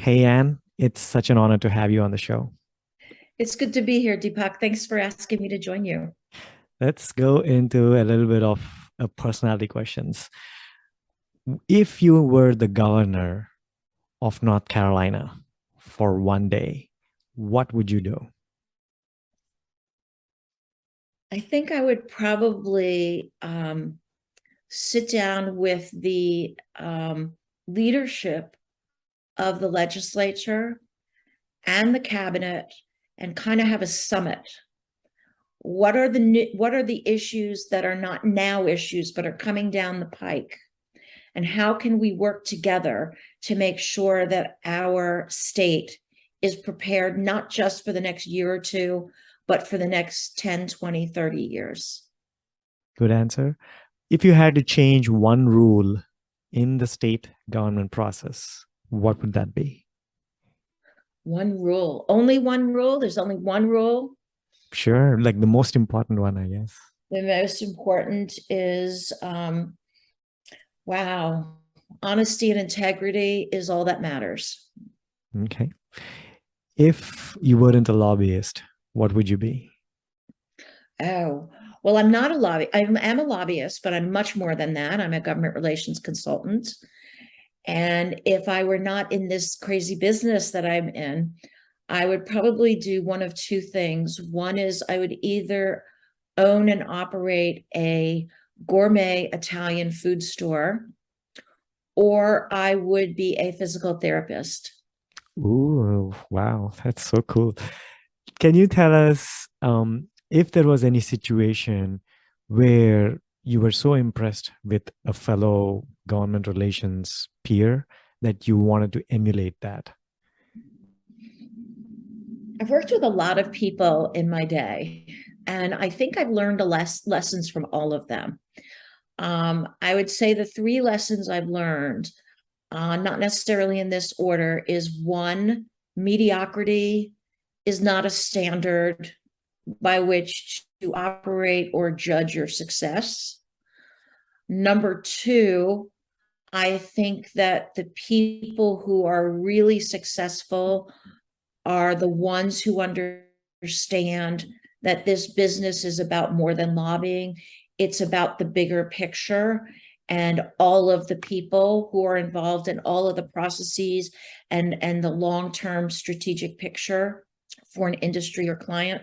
Hey, Anne, it's such an honor to have you on the show. It's good to be here, Deepak. Thanks for asking me to join you. Let's go into a little bit of personality questions. If you were the governor of North Carolina for one day, what would you do? I think I would probably sit down with the leadership of the legislature and the cabinet and kind of have a summit. What are the issues that are not now issues but are coming down the pike? And how can we work together to make sure that our state is prepared not just for the next year or two, but for the next 10, 20, 30 years? Good answer. If you had to change one rule in the state government process, what would that be? One rule, only one rule. There's only one rule. Sure, like the most important one, I guess. The most important is, wow, honesty and integrity is all that matters. Okay. If you weren't a lobbyist, what would you be? Oh, well, I'm not a lobby. I am a lobbyist, but I'm much more than that. I'm a government relations consultant. And if I were not in this crazy business that I'm in, I would probably do one of two things. One is I would either own and operate a gourmet Italian food store, or I would be a physical therapist. Ooh, wow, that's so cool. Can you tell us if there was any situation where you were so impressed with a fellow government relations peer that you wanted to emulate that? I've worked with a lot of people in my day, and I think I've learned lessons from all of them. I would say the three lessons I've learned, not necessarily in this order, is one, mediocrity is not a standard by which to operate or judge your success. Number two, I think that the people who are really successful are the ones who understand that this business is about more than lobbying. It's about the bigger picture and all of the people who are involved in all of the processes and the long-term strategic picture for an industry or client.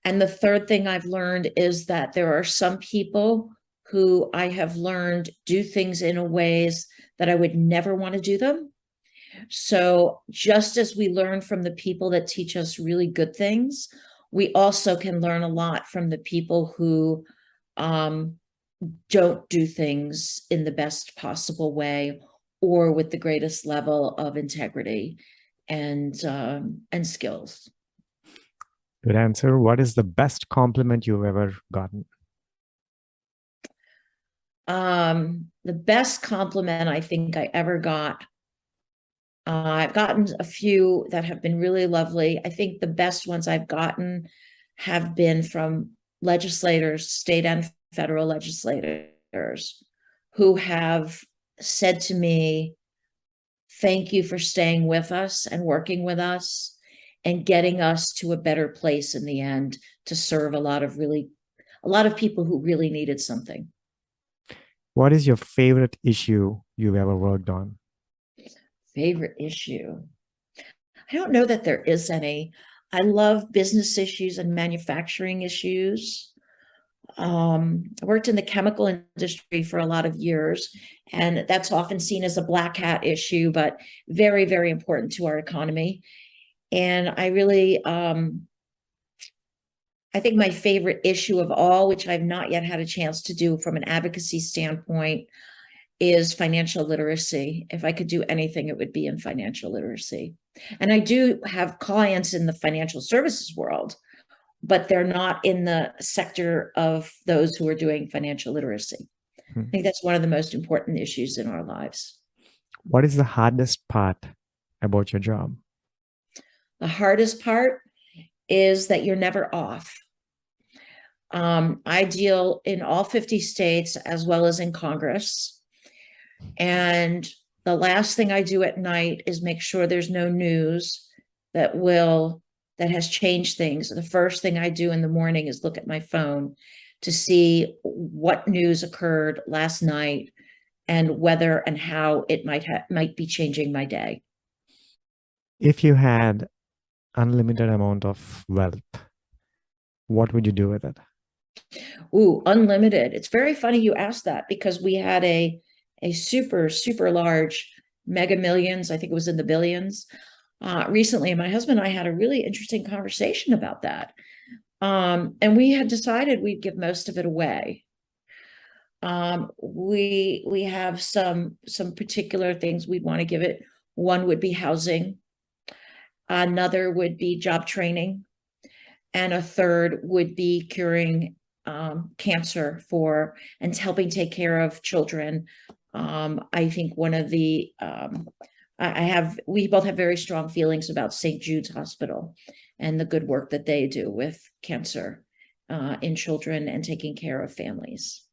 And the third thing I've learned is that there are some people who I have learned do things in a ways that I would never want to do them. So just as we learn from the people that teach us really good things, we also can learn a lot from the people who um, don't do things in the best possible way or with the greatest level of integrity and skills. Good answer. What is the best compliment you've ever gotten? The best compliment I think I ever got, I've gotten a few that have been really lovely. I think the best ones I've gotten have been from legislators, state and federal legislators, who have said to me, thank you for staying with us and working with us and getting us to a better place in the end to serve a lot of people who really needed something. What is your favorite issue you've ever worked on? Favorite issue. I don't know that there is any. I love business issues and manufacturing issues. I worked in the chemical industry for a lot of years, and that's often seen as a black hat issue, but very, very important to our economy. And I think my favorite issue of all, which I've not yet had a chance to do from an advocacy standpoint, is financial literacy. If I could do anything, it would be in financial literacy. And I do have clients in the financial services world, but they're not in the sector of those who are doing financial literacy. I Hmm. think that's one of the most important issues in our lives. What is the hardest part about your job? The hardest part is that you're never off. I deal in all 50 states as well as in Congress. And The last thing I do at night is make sure there's no news that will that has changed things. The first thing I do in the morning is look at my phone to see what news occurred last night and whether and how it might be changing my day. If you had unlimited amount of wealth, what would you do with it? Ooh, unlimited. It's very funny you asked that because we had a super large Mega Millions. I think it was in the billions recently. And my husband and I had a really interesting conversation about that. And we had decided we'd give most of it away. We have some particular things we'd want to give it. One would be housing, another would be job training, and a third would be curing cancer for and helping take care of children. I think one of the we both have very strong feelings about St. Jude's Hospital and the good work that they do with cancer in children and taking care of families.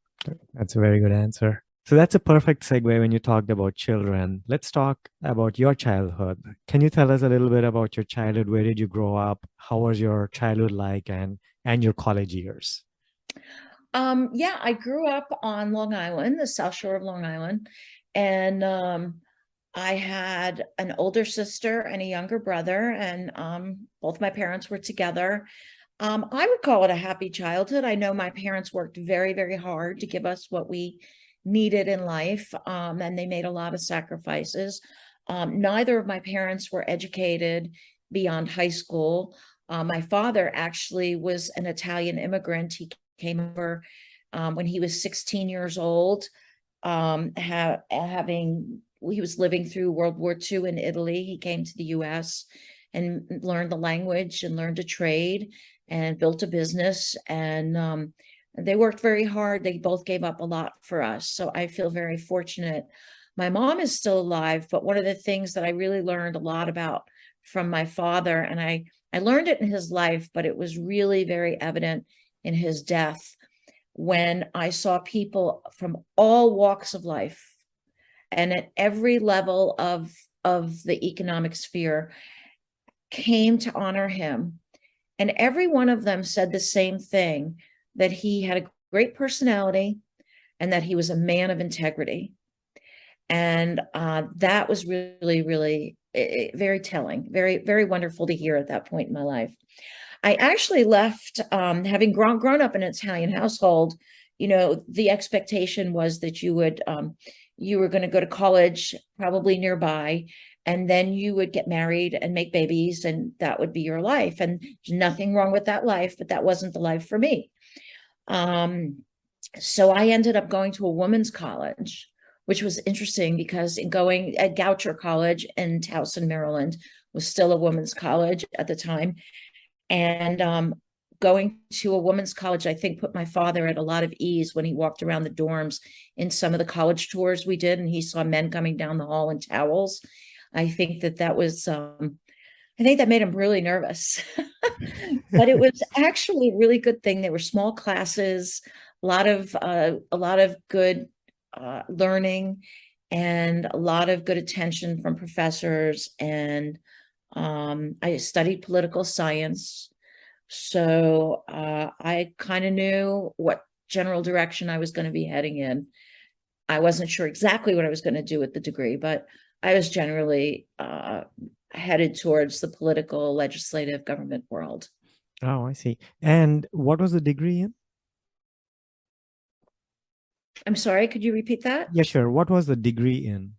That's a very good answer. So that's a perfect segue when you talked about children. Let's talk about your childhood. Can you tell us a little bit about your childhood? Where did you grow up? How was your childhood like and your college years? Yeah, I grew up on Long Island, the South Shore of Long Island, and I had an older sister and a younger brother, and both my parents were together. I would call it a happy childhood. I know my parents worked very hard to give us what we needed in life, and they made a lot of sacrifices. Neither of my parents were educated beyond high school. My father actually was an Italian immigrant. He came over when he was 16 years old, having he was living through World War II in Italy. He came to the US and learned the language and learned a trade and built a business. And they worked very hard. They both gave up a lot for us. So I feel very fortunate. My mom is still alive, but one of the things that I really learned a lot about from my father, and I learned it in his life, but it was really very evident in his death when I saw people from all walks of life and at every level of the economic sphere came to honor him. And every one of them said the same thing, that he had a great personality and that he was a man of integrity. And that was really very telling, very wonderful to hear at that point in my life. I actually left, having grown up in an Italian household. You know, the expectation was that you were going to go to college, probably nearby, and then you would get married and make babies, and that would be your life. And there's nothing wrong with that life, but that wasn't the life for me. So I ended up going to a women's college, which was interesting because in going at Goucher College in Towson, Maryland, was still a women's college at the time. And going to a women's college, I think, put my father at a lot of ease when he walked around the dorms in some of the college tours we did, and he saw men coming down the hall in towels. I think that was, I think that made him really nervous. But it was actually a really good thing. They were small classes, a lot of good learning, and a lot of good attention from professors. And I studied political science. So I kind of knew what general direction I was going to be heading in. I wasn't sure exactly what I was going to do with the degree, but I was generally headed towards the political, legislative government world. Oh, I see. And what was the degree in? I'm sorry, could you repeat that? Yeah, sure. What was the degree in?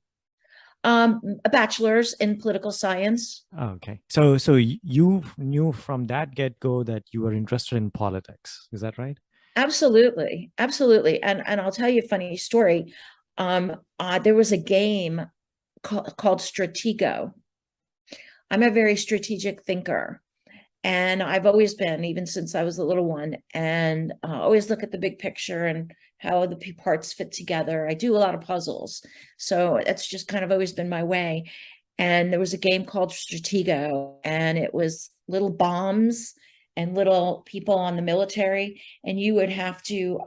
A bachelor's in political science. Oh, okay. So you knew from that get-go that you were interested in politics. Is that right? Absolutely. And I'll tell you a funny story. There was a game called Stratego. I'm a very strategic thinker. And I've always been, even since I was a little one, and always look at the big picture and how the parts fit together. I do a lot of puzzles. So that's just kind of always been my way. And there was a game called Stratego, and it was little bombs and little people on the military, and you'd have to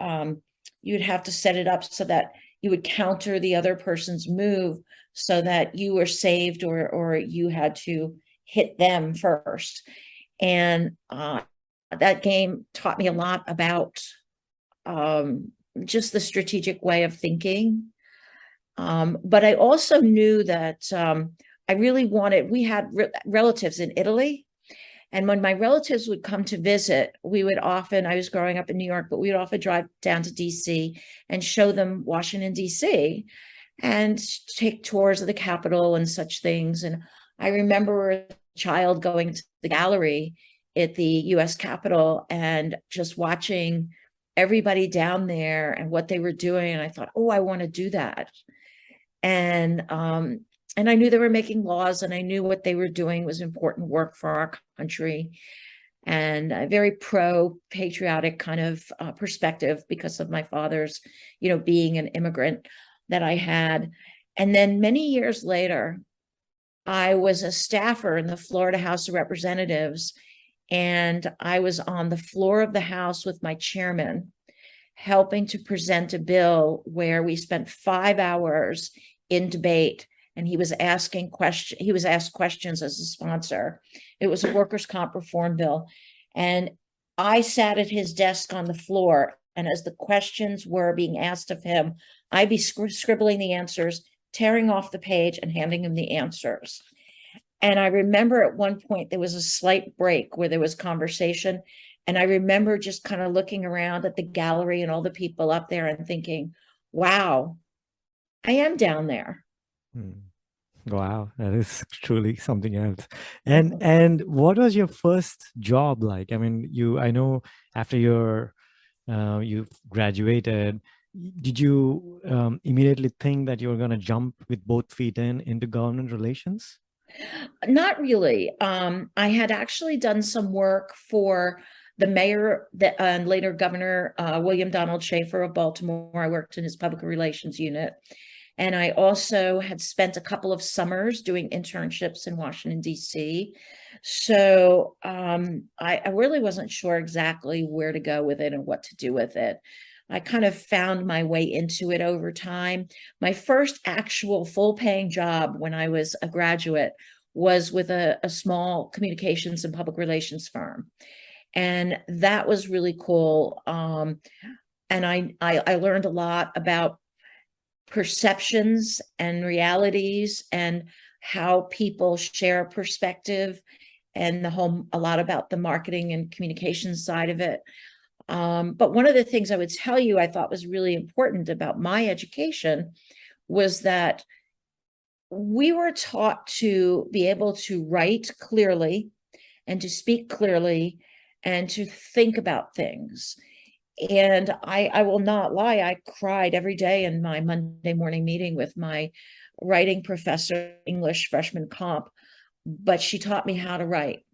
set it up so that you would counter the other person's move so that you were saved, or you had to hit them first. And that game taught me a lot about just the strategic way of thinking. But I also knew that I really wanted, we had relatives in Italy. And when my relatives would come to visit, we would often, I was growing up in New York, but we would often drive down to DC and show them Washington, DC, and take tours of the Capitol and such things. And I remember as a child going to the gallery at the US Capitol and just watching everybody down there and what they were doing. And I thought, oh, I want to do that. And I knew they were making laws, and I knew what they were doing was important work for our country, and a very pro-patriotic kind of perspective because of my father's, being an immigrant that I had. And then many years later, I was a staffer in the Florida House of Representatives, and I was on the floor of the House with my chairman, helping to present a bill where we spent 5 hours in debate, and he was asked questions as a sponsor. It was a workers' comp reform bill, and I sat at his desk on the floor, and as the questions were being asked of him, I'd be scribbling the answers, tearing off the page, and handing him the answers. And I remember at one point there was a slight break where there was conversation, and I remember just kind of looking around at the gallery and all the people up there and thinking, wow, I am down there. Wow, that is truly something else. And what was your first job like? I mean, I know after you graduated, did you immediately think that you were going to jump with both feet into government relations? Not really. I had actually done some work for the mayor and later Governor William Donald Schaefer of Baltimore. I worked in his public relations unit. And I also had spent a couple of summers doing internships in Washington, D.C. So I really wasn't sure exactly where to go with it and what to do with it. I kind of found my way into it over time. My first actual full-paying job when I was a graduate was with a small communications and public relations firm. And that was really cool. And I learned a lot about perceptions and realities and how people share perspective, and a lot about the marketing and communications side of it. But one of the things I would tell you I thought was really important about my education was that we were taught to be able to write clearly and to speak clearly and to think about things. And I will not lie, I cried every day in my Monday morning meeting with my writing professor, English freshman comp, but she taught me how to write.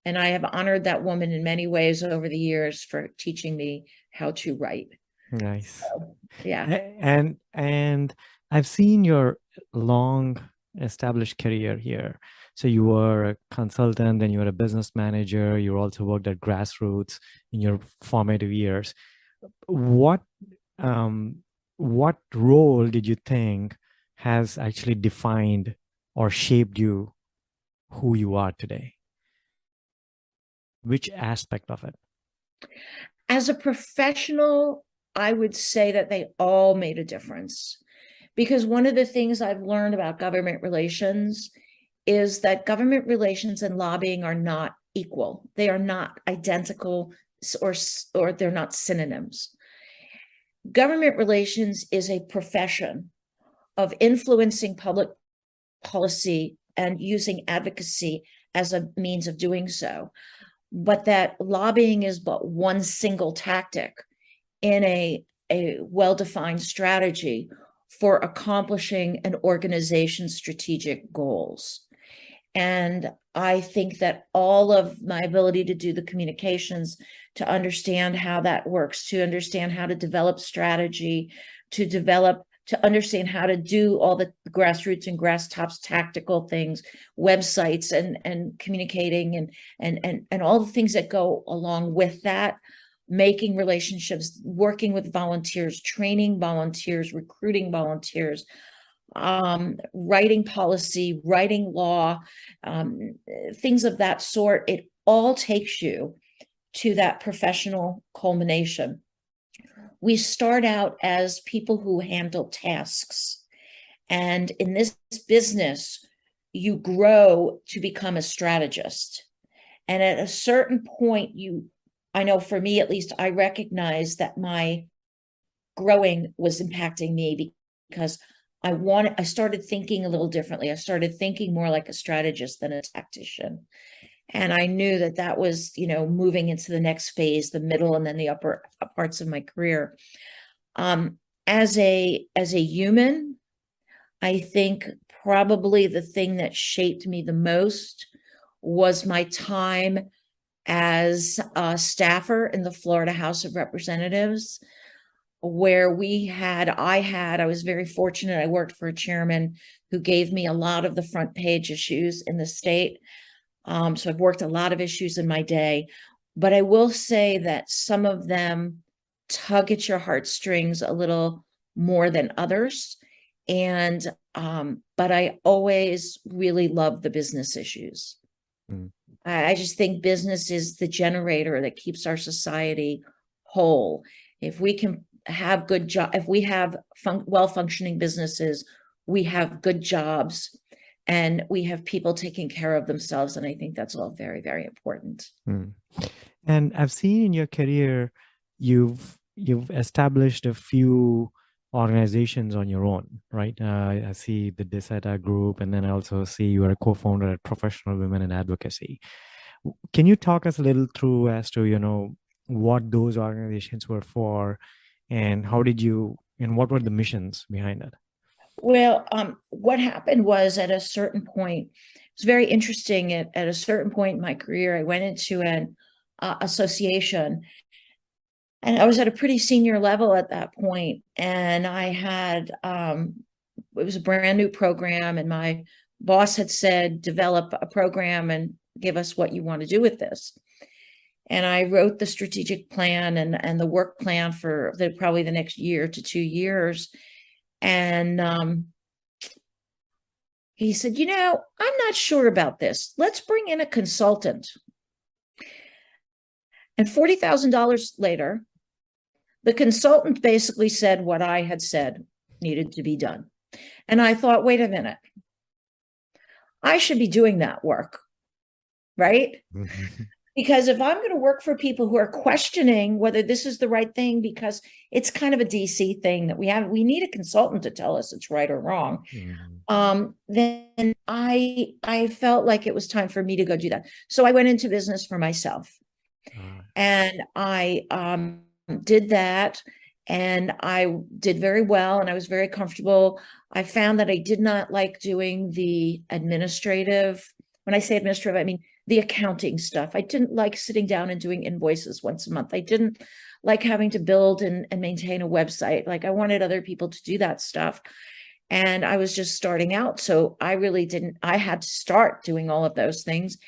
And I have honored that woman in many ways over the years for teaching me how to write. Nice. So, yeah. And I've seen your long established career here. So you were a consultant, then you were a business manager. You also worked at grassroots in your formative years. What role did you think has actually defined or shaped you who you are today? Which aspect of it? As a professional, I would say that they all made a difference. Because one of the things I've learned about government relations is that government relations and lobbying are not equal. They are not identical, or they're not synonyms. Government relations is a profession of influencing public policy and using advocacy as a means of doing so. But that lobbying is but one single tactic in a well-defined strategy for accomplishing an organization's strategic goals. And I think that all of my ability to do the communications, to understand how that works, to understand how to develop strategy, to understand how to do all the grassroots and grass tops tactical things, websites and communicating and all the things that go along with that, making relationships, working with volunteers, training volunteers, recruiting volunteers, writing policy, writing law, things of that sort. It all takes you to that professional culmination. We start out as people who handle tasks. And in this business, you grow to become a strategist. And at a certain point, I know for me at least, I recognize that my growing was impacting me because I started thinking a little differently. I started thinking more like a strategist than a tactician. And I knew that that was, moving into the next phase, the middle, and then the upper parts of my career. As a human, I think probably the thing that shaped me the most was my time as a staffer in the Florida House of Representatives, where I was very fortunate. I worked for a chairman who gave me a lot of the front page issues in the state. So I've worked a lot of issues in my day, but I will say that some of them tug at your heartstrings a little more than others. And, but I always really love the business issues. Mm. I just think business is the generator that keeps our society whole. If we can have if we have well-functioning businesses, we have good jobs, and we have people taking care of themselves. And I think that's all very, very important. Mm. And I've seen in your career, you've established a few organizations on your own, right? I see the DeSeta group, and then I also see you are a co-founder at Professional Women in Advocacy. Can you talk us a little through as to, what those organizations were for, and what were the missions behind it? Well, what happened was at a certain point, it's very interesting. At a certain point in my career, I went into an association, and I was at a pretty senior level at that point. And I had, it was a brand new program, and my boss had said, develop a program and give us what you want to do with this. And I wrote the strategic plan and the work plan for probably the next year to 2 years. And he said, I'm not sure about this. Let's bring in a consultant. And $40,000 later, the consultant basically said what I had said needed to be done. And I thought, wait a minute, I should be doing that work, right? Mm-hmm. Because if I'm going to work for people who are questioning whether this is the right thing, because it's kind of a DC thing that we need a consultant to tell us it's right or wrong. Mm-hmm. Then I felt like it was time for me to go do that. So I went into business for myself, and I did that, and I did very well, and I was very comfortable. I found that I did not like doing the administrative. When I say administrative, I mean the accounting stuff. I didn't like sitting down and doing invoices once a month. I didn't like having to build and maintain a website. Like, I wanted other people to do that stuff. And I was just starting out. So I had to start doing all of those things.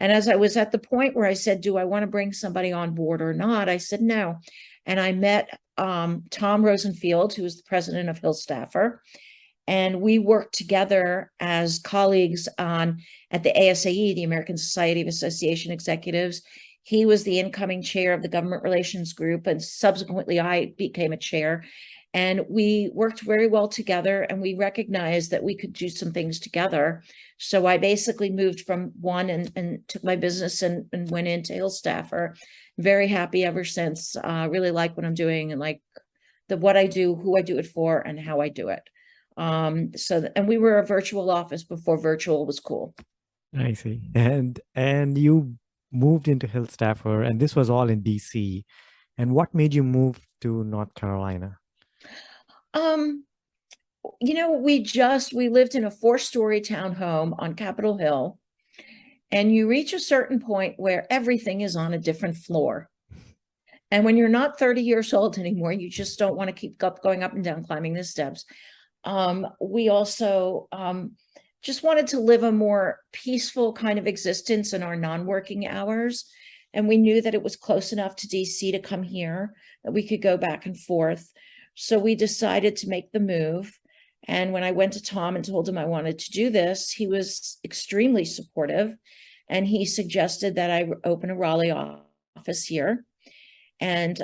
And as I was at the point where I said, do I want to bring somebody on board or not? I said, no. And I met Tom Rosenfield, who was the president of Hill Staffer. And we worked together as colleagues at the ASAE, the American Society of Association Executives. He was the incoming chair of the government relations group, and subsequently I became a chair. And we worked very well together, and we recognized that we could do some things together. So I basically moved from one and took my business and went into Hill Staffer. Very happy ever since. Really like what I'm doing, and like what I do, who I do it for, and how I do it. And we were a virtual office before virtual was cool. I see. And you moved into Hill Staffer, and this was all in DC. And what made you move to North Carolina? We lived in a 4-story townhome on Capitol Hill, and you reach a certain point where everything is on a different floor. And when you're not 30 years old anymore, you just don't want to keep going up and down, climbing the steps. We also just wanted to live a more peaceful kind of existence in our non-working hours. and we knew that it was close enough to DC to come here, that we could go back and forth. So we decided to make the move. And when I went to Tom and told him I wanted to do this, he was extremely supportive. And he suggested that I open a Raleigh office here. And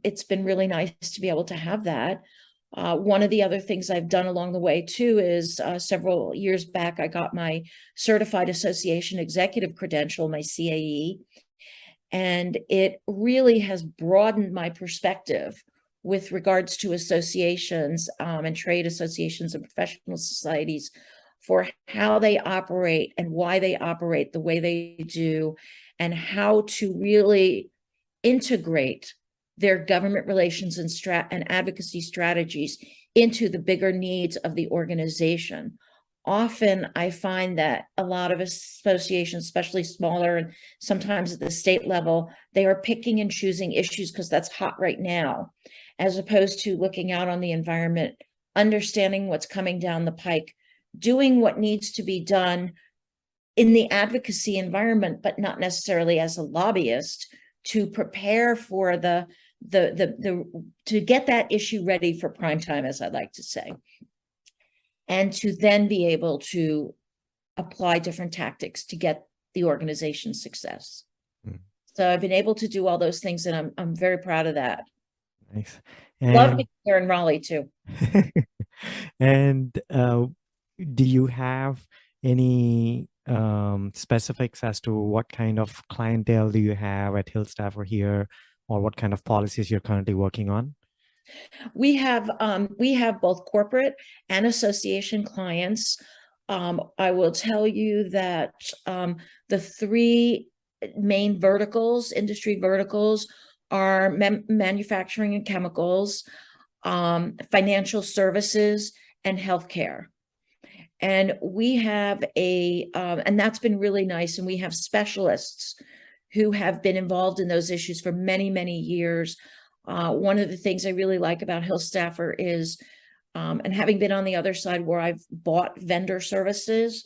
it's been really nice to be able to have that. One of the other things I've done along the way too is several years back, I got my Certified Association Executive Credential, my CAE, and it really has broadened my perspective with regards to associations and trade associations and professional societies for how they operate and why they operate the way they do, and how to really integrate their government relations and advocacy strategies into the bigger needs of the organization. Often I find that a lot of associations, especially smaller and sometimes at the state level, they are picking and choosing issues because that's hot right now, as opposed to looking out on the environment, understanding what's coming down the pike, doing what needs to be done in the advocacy environment, but not necessarily as a lobbyist, to prepare for to get that issue ready for prime time, as I'd like to say, and to then be able to apply different tactics to get the organization's success. So I've been able to do all those things, and I'm very proud of that. Nice. Love And being here in Raleigh too. and do you have any specifics as to what kind of clientele do you have at Hill Staff or here, or what kind of policies you're currently working on? We have both corporate and association clients. I will tell you that the three main verticals, industry verticals, are manufacturing and chemicals, financial services, and healthcare. And we have and that's been really nice. And we have specialists who have been involved in those issues for many, many years. One of the things I really like about Hill Staffer is, and having been on the other side where I've bought vendor services,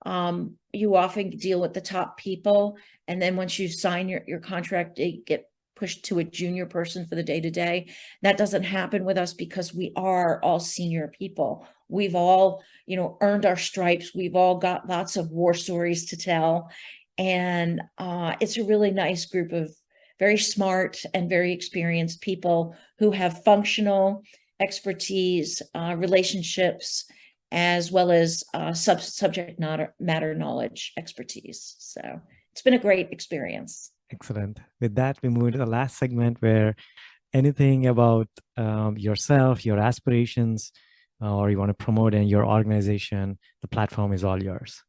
you often deal with the top people. And then once you sign your contract, they get pushed to a junior person for the day-to-day. That doesn't happen with us because we are all senior people. We've all, earned our stripes. We've all got lots of war stories to tell. And it's a really nice group of very smart and very experienced people who have functional expertise, relationships, as well as subject matter knowledge expertise. So it's been a great experience. Excellent. With that, we move to the last segment where anything about yourself, your aspirations, or you want to promote in your organization, the platform is all yours.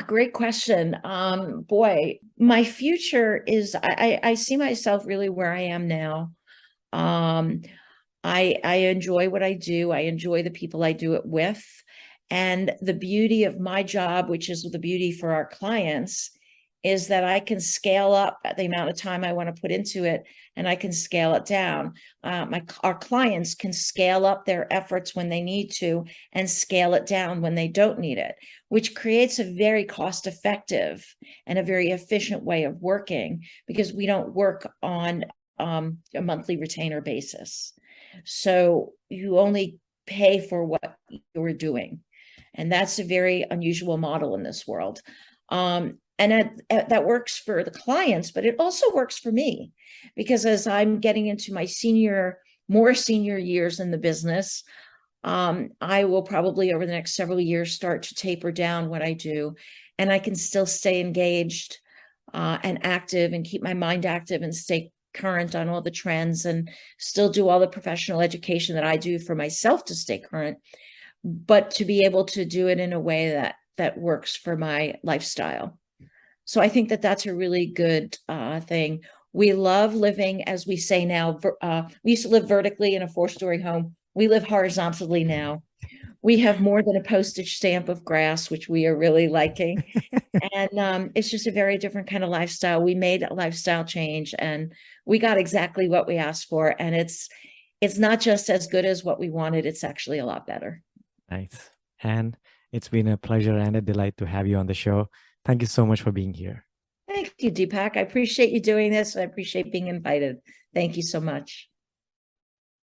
Great question. Boy, my future is, I see myself really where I am now. I enjoy what I do. I enjoy the people I do it with. And the beauty of my job, which is the beauty for our clients, is that I can scale up the amount of time I want to put into it, and I can scale it down. Our clients can scale up their efforts when they need to and scale it down when they don't need it, which creates a very cost-effective and a very efficient way of working, because we don't work on a monthly retainer basis. So you only pay for what you're doing. And that's a very unusual model in this world. And that works for the clients, but it also works for me, because as I'm getting into my more senior years in the business, I will probably over the next several years start to taper down what I do, and I can still stay engaged and active and keep my mind active and stay current on all the trends and still do all the professional education that I do for myself to stay current, but to be able to do it in a way that works for my lifestyle. So I think that that's a really good thing. We love living, as we say now, we used to live vertically in a 4-story home. We live horizontally now. We have more than a postage stamp of grass, which we are really liking. And it's just a very different kind of lifestyle. We made a lifestyle change and we got exactly what we asked for. And it's not just as good as what we wanted. It's actually a lot better. Nice. And it's been a pleasure and a delight to have you on the show. Thank you so much for being here. Thank you, Deepak. I appreciate you doing this. I appreciate being invited. Thank you so much.